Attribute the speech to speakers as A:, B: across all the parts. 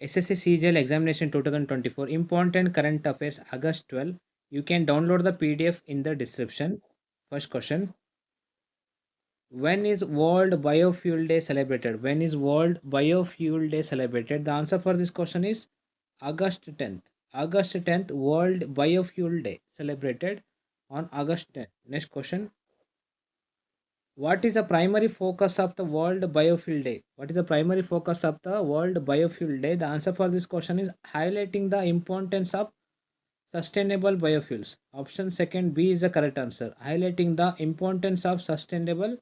A: SSC CGL examination 2024 important current affairs August 12. You can download the PDF in the description. First question. When is World Biofuel Day celebrated? When is World Biofuel Day celebrated? The answer for this question is August 10th. August 10th, World Biofuel Day celebrated on August 10th. Next question. What is the primary focus of the World Biofuel Day? What is the primary focus of the World Biofuel Day? The answer for this question is highlighting the importance of sustainable biofuels. Option second B is the correct answer. Highlighting the importance of sustainable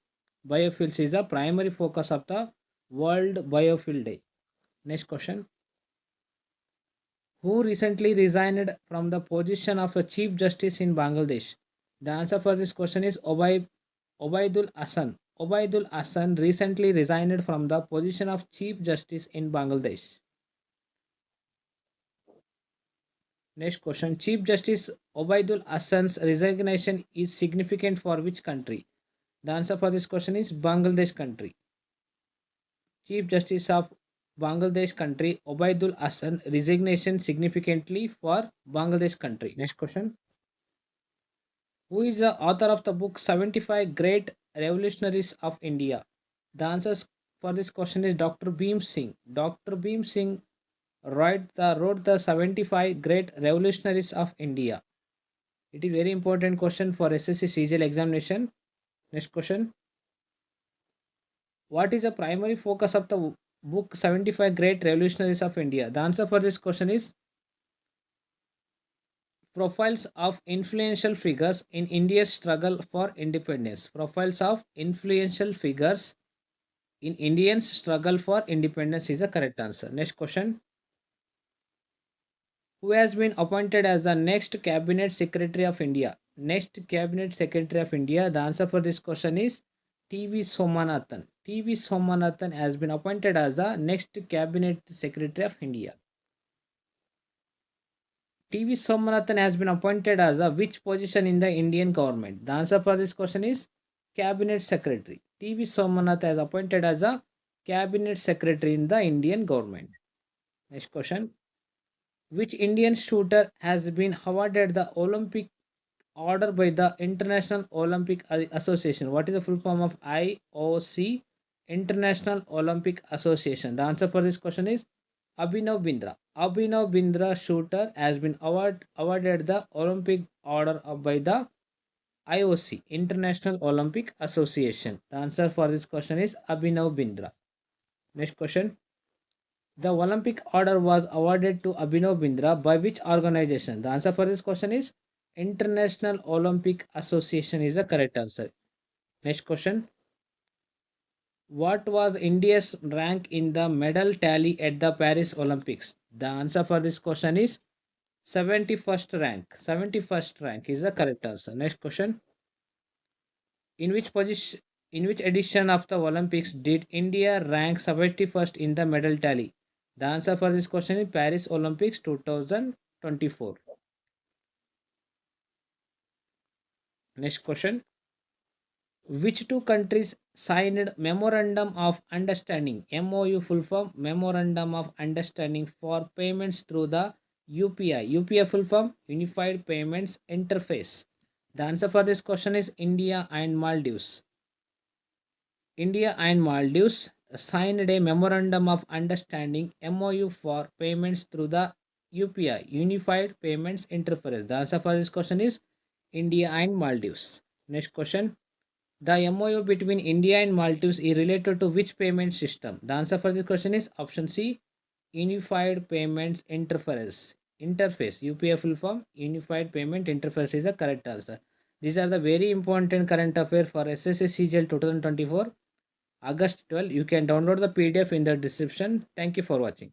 A: biofuels is the primary focus of the World Biofuel Day. Next question. Who recently resigned from the position of a Chief Justice in Bangladesh? The answer for this question is Obaidul Hassan. Obaidul Hassan recently resigned from the position of Chief Justice in Bangladesh. Next question. Chief Justice Obaidul Hassan's resignation is significant for which country? The answer for this question is Bangladesh country. Chief Justice of Bangladesh country Obaidul Hassan resignation significantly for Bangladesh country. Next question. Who is the author of the book 75 Great Revolutionaries of India? The answers for this question is Dr. Beam Singh. Dr. Beam Singh wrote the 75 Great Revolutionaries of India. It is very important question for SSC CGL examination. Next question. What is the primary focus of the book 75 Great Revolutionaries of India? The answer for this question is profiles of influential figures in India's struggle for independence. Profiles of influential figures in Indians' struggle for independence is the correct answer. Next question. Who has been appointed as the next Cabinet Secretary of India? Next Cabinet Secretary of India. The answer for this question is T.V. Somanathan. T.V. Somanathan has been appointed as the next Cabinet Secretary of India. T.V. Somanathan has been appointed as a which position in the Indian government? The answer for this question is Cabinet Secretary. T.V. Somanathan has appointed as a Cabinet Secretary in the Indian government. Next question. Which Indian shooter has been awarded the Olympic order by the International Olympic Association? What is the full form of IOC? International Olympic Association. The answer for this question is Abhinav Bindra. Abhinav Bindra shooter has been awarded the Olympic order by the IOC, International Olympic Association. The answer for this question is Abhinav Bindra. Next question. The Olympic order was awarded to Abhinav Bindra by which organization? The answer for this question is International Olympic Association is the correct answer. Next question. What was India's rank in the medal tally at the Paris Olympics? The answer for this question is 71st rank. 71st rank is the correct answer. Next question. In which edition of the Olympics did India rank 71st in the medal tally? The answer for this question is Paris Olympics 2024. Next question. Which two countries signed Memorandum of Understanding? MOU full form Memorandum of Understanding for payments through the UPI. UPI full form Unified Payments Interface. The answer for this question is India and Maldives. India and Maldives signed a Memorandum of Understanding MOU for payments through the UPI Unified Payments Interface. The answer for this question is India and Maldives. Next question. The MOU between India and Maldives is related to which payment system? The answer for this question is option C, Unified Payments Interface. UPI full form Unified Payment Interface is the correct answer. These are the very important current affairs for SSC CGL 2024 August 12. You can download the PDF in the description. Thank you for watching.